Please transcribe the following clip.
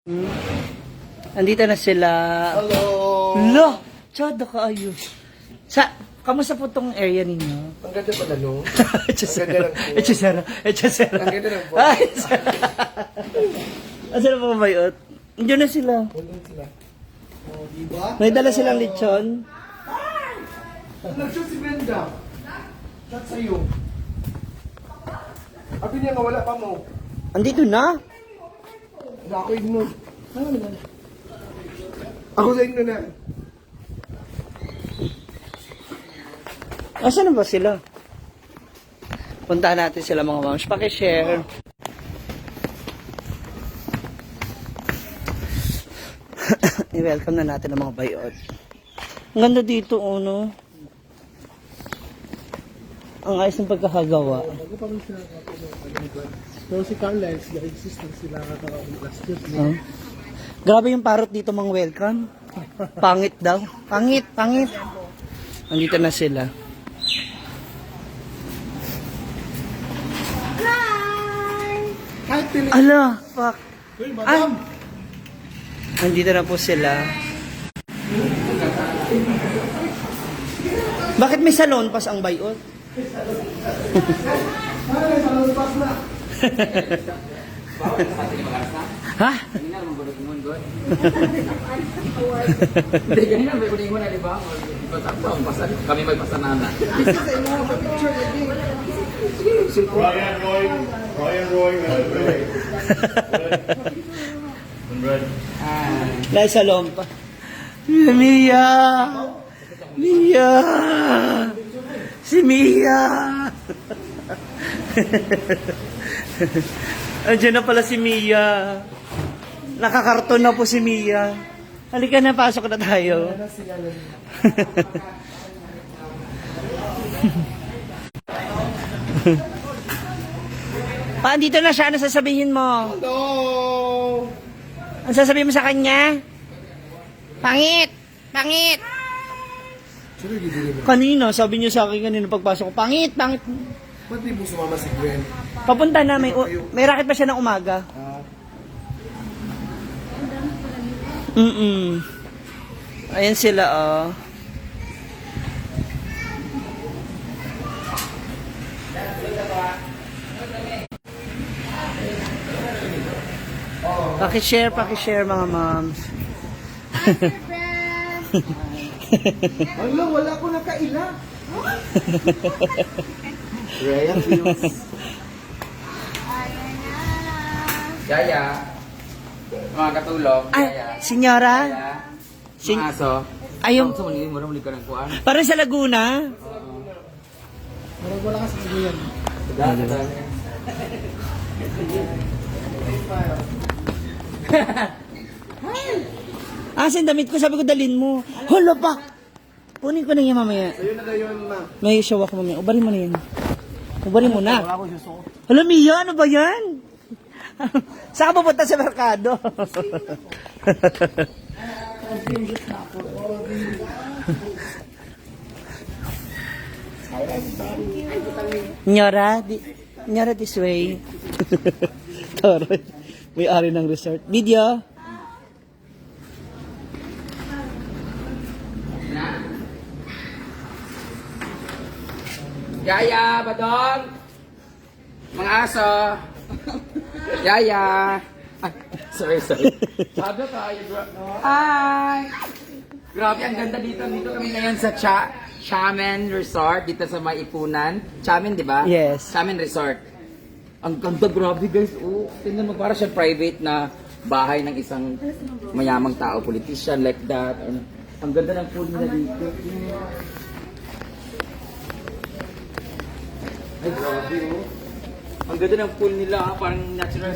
Hmm. Andito na sila. Hello! Lo! Chad, nakaayos. Kamusta po tong area ninyo? Ang ganda pala, no? Echesera. Echesera. Ang ganda ng po. Ay, asan na po bayot? Andiyan na sila. Wala sila. Oh, diba? May dala silang lechon. Nag-shoot si Brenda. Shot sa'yo. Sabi niya nga wala pa mo. Andito na? Wala ako ignore. Ako sa ignore na. Asan na ba sila? Puntahan natin sila mga moms. Paki-share. I-welcome na natin ang mga bayot. Ang ganda dito, no? Ang ayos ng pagkakagawa. Bago pa rin sila pero si Carla, nag-existence sila last year. Oh. Grabe yung parrot dito, mga welcome. Pangit daw. Pangit. Andito na sila. Hi, Pili. Ala, fuck. Uy, madam. Andito na po sila. Bakit may salon pas ang bayot? Ay, salon pass na. Ha? Kanina naman bulog mo, God. Hindi, kanina may kuning mo na, di ba? Kami magpasanana. Ryan Roy, Conrad. Dahil salon pa. Mia! Si Mia! Andiyan na pala si Mia. Nakakarton na po si Mia. Halika na, pasok na tayo. Dito na siya. Ano sasabihin mo? Hello! Ano sasabihin mo sa kanya? Pangit! Kanina, sabi niyo sa akin kanina pagpasok ko, pangit! Ba't di mo sumama si Gwen? Papunta na, may racket pa siya ng umaga. Ayan sila, oh. Pakishare mga moms. Wala, wala ko nakaila. Rhea feels. Yaya. Mga katulog. Ay, Yaya. senyora? Yaya. Sin- Mga aso. Ayun. Sa muli ka ng kuwan. Parang sa Laguna. Wala ka sa kaguyan. Asan damit ko? Sabi ko dalin mo. Hala pa! Kunin ko na yan mamaya. Sa'yo na yun, ma. May show ako mamaya. Ubarin mo na yan. Ubarin mo na. Wala ko suso. Hala, Mia, ano ba yan? Saan ka pupunta sa merkado? Nyora this way. Toroy. May-ari ng resort. Video. Yaya, Badong. Mga aso. Yaya. Ay, sorry. Sabi ka, hi. Grabe, ang ganda dito. Dito kami ngayon sa Chamen Resort, dito sa Maipunan. Chamen, di ba? Yes. Chamen Resort. Ang ganda, grabe guys. Oh, tingnan mo, para siya private na bahay ng isang mayamang tao, politician like that. Ang ganda ng pool nila dito. Ay, grabe oh. Ang ganda ng pool nila, parang natural.